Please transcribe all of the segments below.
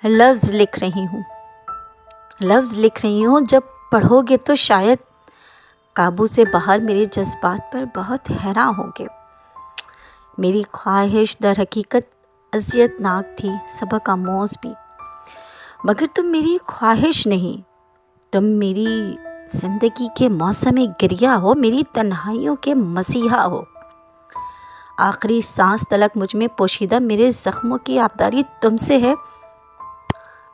لفظ لکھ رہی ہوں جب پڑھو گے تو شاید قابو سے باہر میرے جذبات پر بہت حیران ہوگے۔ میری خواہش در حقیقت اذیت ناک تھی، سبق آموز بھی، مگر تم میری خواہش نہیں، تم میری زندگی کے موسم گریہ ہو، میری تنہائیوں کے مسیحا ہو۔ آخری سانس تلک مجھ میں پوشیدہ میرے زخموں کی آبداری تم سے ہے۔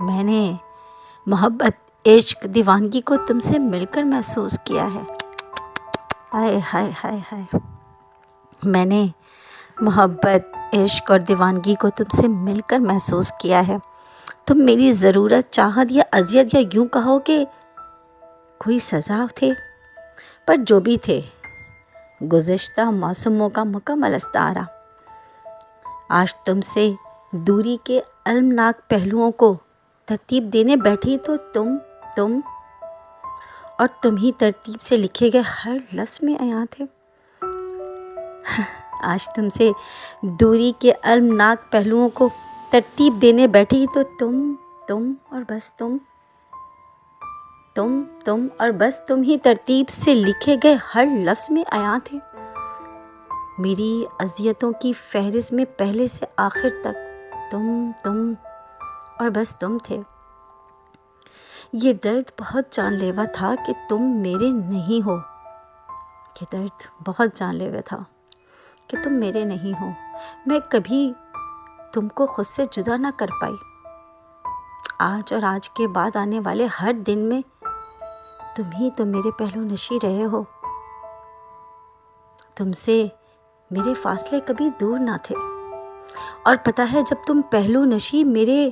میں نے محبت، عشق، دیوانگی کو تم سے مل کر محسوس کیا ہے۔ ہائے ہائے ہائے ہائے، میں نے محبت، عشق اور دیوانگی کو تم سے مل کر محسوس کیا ہے۔ تم میری ضرورت، چاہت یا اذیت یا یوں کہو کہ کوئی سزا تھے، پر جو بھی تھے گزشتہ موسموں کا مکمل استعارہ۔ آج تم سے دوری کے المناک پہلوؤں کو ترتیب دینے بیٹھی تو تم اور تم ہی ترتیب سے لکھے گئے ہر لفظ میں عیاں تھے۔ آج تم سے دوری کے المناک پہلوؤں کو ترتیب دینے بیٹھی تو تم اور بس تم ہی ترتیب سے لکھے گئے ہر لفظ میں عیاں تھے۔ میری اذیتوں کی فہرست میں پہلے سے آخر تک تم اور بس تم تھے۔ یہ درد بہت جان لیوا تھا کہ تم میرے نہیں ہو، یہ درد بہت جان لیوا تھا کہ تم میرے نہیں ہو۔ میں کبھی تم کو خود سے جدا نہ کر پائی۔ آج اور آج کے بعد آنے والے ہر دن میں تم ہی تو میرے پہلو نشیں رہے ہو۔ تم سے میرے فاصلے کبھی دور نہ تھے، اور پتہ ہے جب تم پہلو نشیں میرے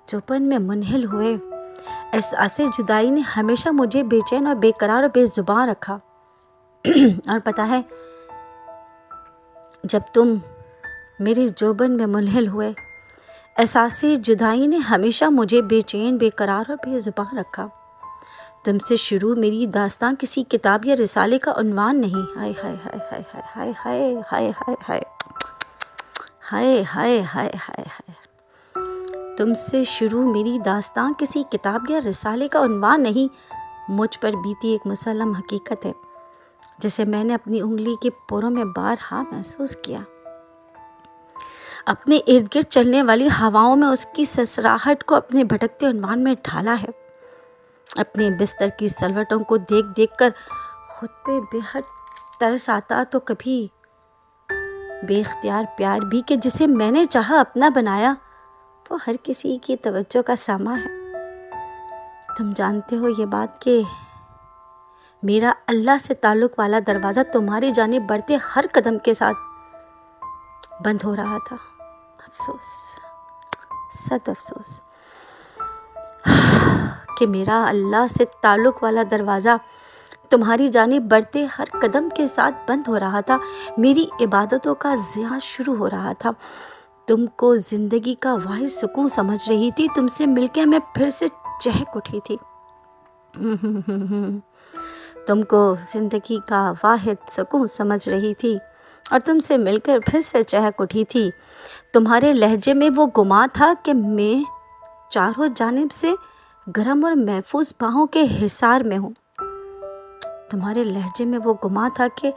چوپن میں منحل ہوئے، احساس جدائی نے ہمیشہ مجھے بے چین اور بے قرار اور بے زبان رکھا۔ اور پتہ ہے جب تم میرے جوبن میں منحل ہوئے، احساس جدائی نے ہمیشہ مجھے بے چین، بے قرار اور بے زبان رکھا۔ تم سے شروع میری داستان کسی کتاب یا رسالے کا عنوان نہیں۔ ہائے ہائے ہائے ہائے ہائے ہائے ہائے ہائے ہائے ہائے ہائے ہائے ہائے ہائے۔ تم سے شروع میری داستان کسی کتاب یا رسالے کا عنوان نہیں، مجھ پر بیتی ایک مسلم حقیقت ہے جسے میں نے اپنی انگلی کے پوروں میں بارہا محسوس کیا۔ اپنے ارد گرد چلنے والی ہواؤں میں اس کی سسراہٹ کو اپنے بھٹکتے عنوان میں ڈھالا ہے۔ اپنے بستر کی سلوٹوں کو دیکھ کر خود پہ بے حد ترس آتا تو کبھی بے اختیار پیار بھی کہ جسے میں نے چاہا اپنا بنایا وہ ہر کسی کی توجہ کا ساما ہے۔ تم جانتے ہو یہ بات کہ میرا اللہ سے تعلق والا دروازہ تمہاری جانب بڑھتے ہر قدم کے ساتھ بند ہو رہا تھا۔ افسوس، صد افسوس کہ میرا اللہ سے تعلق والا دروازہ تمہاری جانب بڑھتے ہر قدم کے ساتھ بند ہو رہا تھا۔ میری عبادتوں کا ضیاع شروع ہو رہا تھا۔ تم کو زندگی کا واحد سکون سمجھ رہی تھی، تم سے مل کے میں پھر سے چہک اٹھی تھی۔ تم کو زندگی کا واحد سکون سمجھ رہی تھی اور تم سے مل کر پھر سے چہک اٹھی تھی۔ تمہارے لہجے میں وہ گمان تھا کہ میں چاروں جانب سے گرم اور محفوظ باہوں کے حصار میں ہوں۔ تمہارے لہجے میں وہ گمان تھا کہ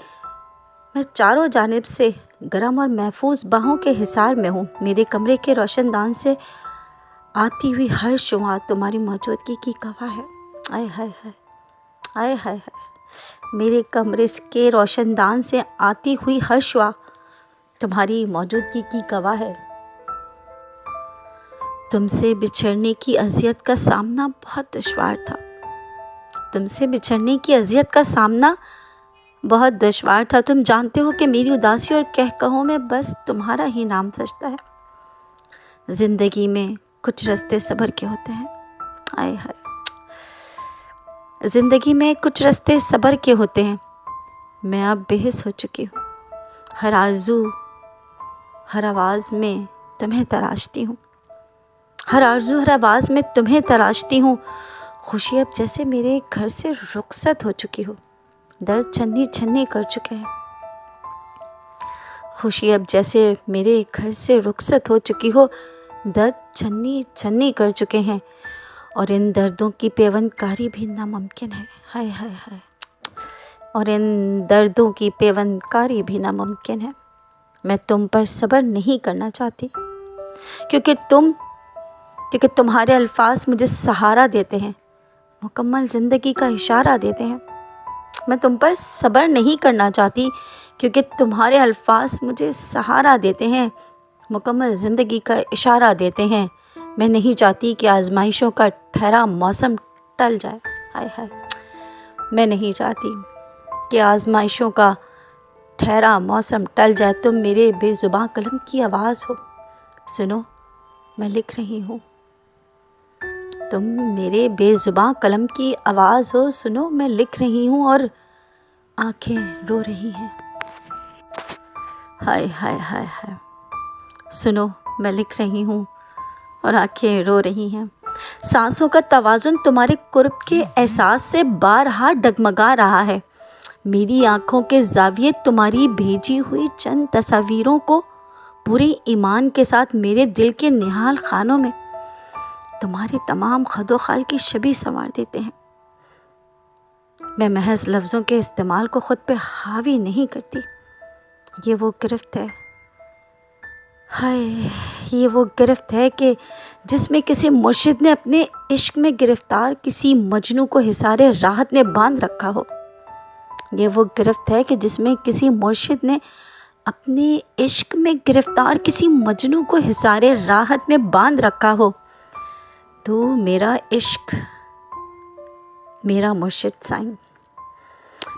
میں چاروں جانب سے گرم اور محفوظ باہوں کے حصار میں ہوں۔ میرے کمرے کے روشن دان سے آتی ہوئی ہر شعاع تمہاری موجودگی کی گواہ ہے۔ آئے ہائے ہائے آئے ہائے ہائے، میرے کمرے کے روشن دان سے آتی ہوئی ہر شعاع تمہاری موجودگی کی گواہ ہے۔ تم سے بچھڑنے کی اذیت کا سامنا بہت دشوار تھا۔ تم سے بچھڑنے کی اذیت کا سامنا بہت دشوار تھا۔ تم جانتے ہو کہ میری اداسی اور کہکہوں میں بس تمہارا ہی نام سجتا ہے۔ زندگی میں کچھ رستے صبر کے ہوتے ہیں۔ آئے ہائے، زندگی میں کچھ رستے صبر کے ہوتے ہیں۔ میں اب بے حس ہو چکی ہوں۔ ہر آرزو، ہر آواز میں تمہیں تراشتی ہوں۔ ہر آرزو، ہر آواز میں تمہیں تراشتی ہوں۔ خوشی اب جیسے میرے گھر سے رخصت ہو چکی ہو۔ درد چھنی چھنی کر چکے ہیں۔ خوشی اب جیسے میرے گھر سے رخصت ہو چکی ہو۔ درد چھنی چھنی کر چکے ہیں اور ان دردوں کی پیوند کاری بھی ناممکن ہے. ہائے ہائے ہائے. اور ان دردوں کی پیوند کاری بھی ناممکن ہے. میں تم پر صبر نہیں کرنا چاہتی کیونکہ تمہارے الفاظ مجھے سہارا دیتے ہیں، مکمل زندگی کا اشارہ دیتے ہیں. میں تم پر صبر نہیں کرنا چاہتی کیونکہ تمہارے الفاظ مجھے سہارا دیتے ہیں، مکمل زندگی کا اشارہ دیتے ہیں. میں نہیں چاہتی کہ آزمائشوں کا ٹھہرا موسم ٹل جائے. ہائے ہائے. میں نہیں چاہتی کہ آزمائشوں کا ٹھہرا موسم ٹل جائے. تم میرے بے زباں قلم کی آواز ہو، سنو میں لکھ رہی ہوں. تم میرے بے زباں قلم کی آواز ہو، سنو میں لکھ رہی ہوں اور آنکھیں رو رہی ہیں. ہائے ہائے ہائے ہائے. سنو میں لکھ رہی ہوں اور آنکھیں رو رہی ہیں. سانسوں کا توازن تمہارے قرب کے احساس سے بارہا ڈگمگا رہا ہے. میری آنکھوں کے زاویے تمہاری بھیجی ہوئی چند تصاویروں کو پورے ایمان کے ساتھ میرے دل کے نہال خانوں میں تمہارے تمام خد و خال کی شبیہ سنوار دیتے ہیں. میں محض لفظوں کے استعمال کو خود پہ حاوی نہیں کرتی. یہ وہ گرفت ہے، ہائے یہ وہ گرفت ہے کہ جس میں کسی مرشد نے اپنے عشق میں گرفتار کسی مجنوں کو حصار راحت میں باندھ رکھا ہو. یہ وہ گرفت ہے کہ جس میں کسی مرشد نے اپنے عشق میں گرفتار کسی مجنوں کو حصار راحت میں باندھ رکھا ہو. تو میرا عشق، میرا مرشد سائیں،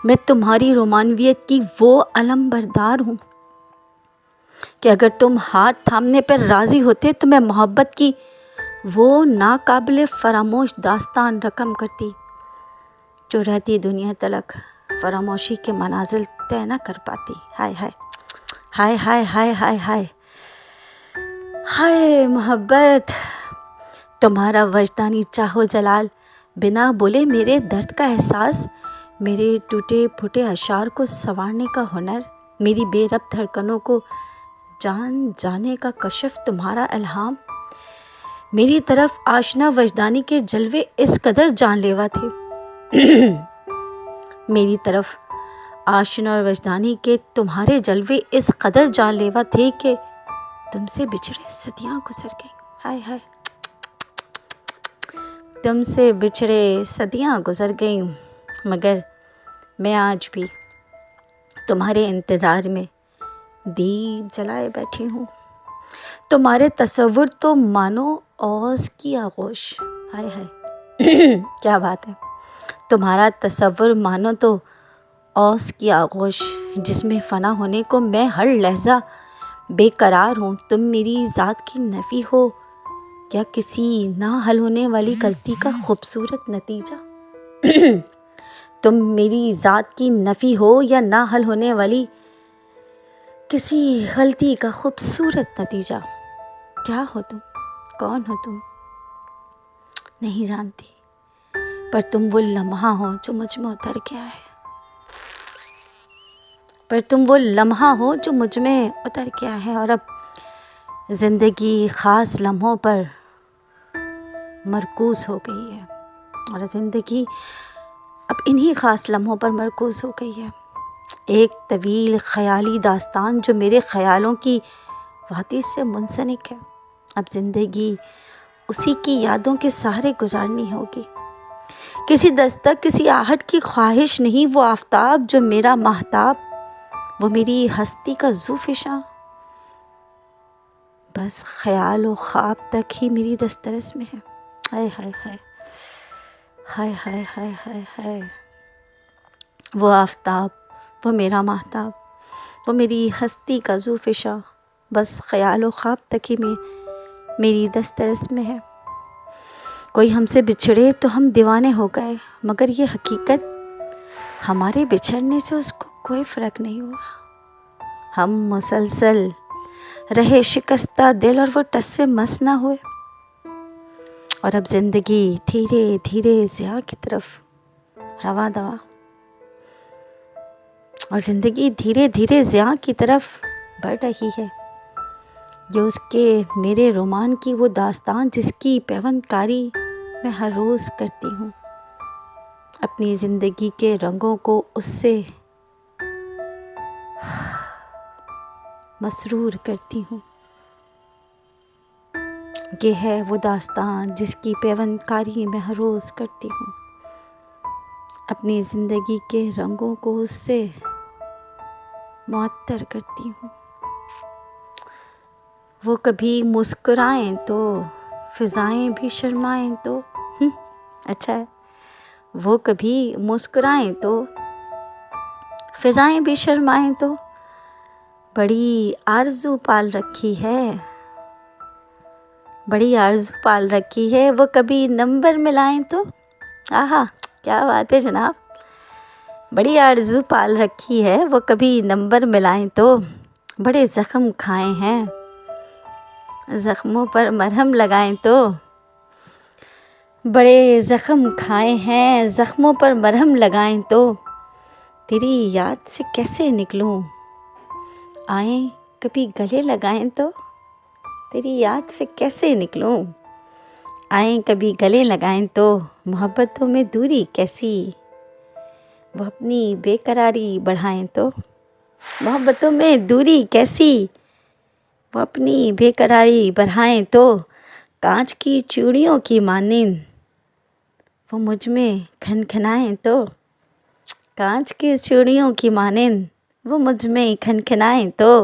میں تمہاری رومانویت کی وہ علم بردار ہوں کہ اگر تم ہاتھ تھامنے پر راضی ہوتے تو میں محبت کی وہ ناقابل فراموش داستان رقم کرتی جو رہتی دنیا تلک فراموشی کے منازل طے نہ کر پاتی. ہائے ہائے ہائے ہائے ہائے ہائے ہائے ہائے محبت. تمہارا وجدانی چاہو جلال بنا بولے میرے درد کا احساس، میرے ٹوٹے پھوٹے اشعار کو سنوارنے کا ہنر، میری بے ربط دھڑکنوں کو جان جانے کا کشف تمہارا الہام. میری طرف آشنا وجدانی کے جلوے اس قدر جان لیوا تھے میری طرف آشنا اور وجدانی کے تمہارے جلوے اس قدر جان لیوا تھے کہ تم سے بچھڑے صدیاں گزر گئیں. ہائے ہائے. تم سے بچھڑے صدیاں گزر گئیں مگر میں آج بھی تمہارے انتظار میں دیپ جلائے بیٹھی ہوں. تمہارے تصور تو مانو اوس کی آغوش. ہائے ہائے کیا بات ہے. تمہارا تصور مانو تو اوس کی آغوش جس میں فنا ہونے کو میں ہر لحظہ بے قرار ہوں. تم میری ذات کی نفی ہو یا کسی نہ حل ہونے والی غلطی کا خوبصورت نتیجہ تم میری ذات کی نفی ہو یا نہ حل ہونے والی کسی غلطی کا خوبصورت نتیجہ. کیا ہو تم، کون ہو تم نہیں جانتی، پر تم وہ لمحہ ہو جو مجھ میں اتر گیا ہے. پر تم وہ لمحہ ہو جو مجھ میں اتر گیا ہے اور اب زندگی خاص لمحوں پر مرکوز ہو گئی ہے، اور زندگی اب انہی خاص لمحوں پر مرکوز ہو گئی ہے. ایک طویل خیالی داستان جو میرے خیالوں کی وادی سے منسلک ہے. اب زندگی اسی کی یادوں کے سہارے گزارنی ہوگی. کسی دستک، کسی آہٹ کی خواہش نہیں، وہ آفتاب جو میرا ماہتاب، وہ میری ہستی کا ذوفشاں، بس خیال و خواب تک ہی میری دسترس میں ہے. ہائے ہائے ہائے ہائے ہائے ہائے ہائے ہائے. وہ آفتاب، وہ میرا ماہتاب، وہ میری ہستی کا ذوفشاں، بس خیال و خواب تک ہی میری دسترس میں ہے. کوئی ہم سے بچھڑے تو ہم دیوانے ہو گئے، مگر یہ حقیقت ہمارے بچھڑنے سے اس کو کوئی فرق نہیں ہوا. ہم مسلسل رہے شکستہ دل اور وہ ٹس سے مس نہ ہوئے. اور اب زندگی دھیرے دھیرے ضیاء کی طرف رواں دواں، اور زندگی دھیرے دھیرے ضیاء کی طرف بڑھ رہی ہے. یہ اس کے میرے رومان کی وہ داستان جس کی پیوند کاری میں ہر روز کرتی ہوں، اپنی زندگی کے رنگوں کو اس سے مسرور کرتی ہوں۔ یہ ہے وہ داستان جس کی پیوند کاری میں ہر روز کرتی ہوں، اپنی زندگی کے رنگوں کو اس سے معطر کرتی ہوں۔ وہ کبھی مسکرائیں تو فضائیں بھی شرمائیں تو اچھا ہے، وہ کبھی مسکرائیں تو فضائیں بھی شرمائیں تو بڑی آرزو پال رکھی ہے، بڑی آرزو پال رکھی ہے، وہ کبھی نمبر ملائیں تو آہا کیا بات ہے جناب، بڑی آرزو پال رکھی ہے، وہ کبھی نمبر ملائیں تو بڑے زخم کھائے ہیں، زخموں پر مرہم لگائیں تو بڑے زخم کھائے ہیں، زخموں پر مرہم لگائیں تو تیری یاد سے کیسے نکلوں، آئیں کبھی گلے لگائیں تو تیری یاد سے کیسے نکلوں، آئیں کبھی گلے لگائیں تو محبتوں میں دوری کیسی، وہ اپنی بے قراری بڑھائیں تو محبتوں میں دوری کیسی، وہ اپنی بے قراری بڑھائیں تو کانچ کی چوڑیوں کی مانند وہ مجھ میں کھنکھنائیں تو کانچ کی چوڑیوں کی مانند وہ مجھ میں کھنکھنائیں تو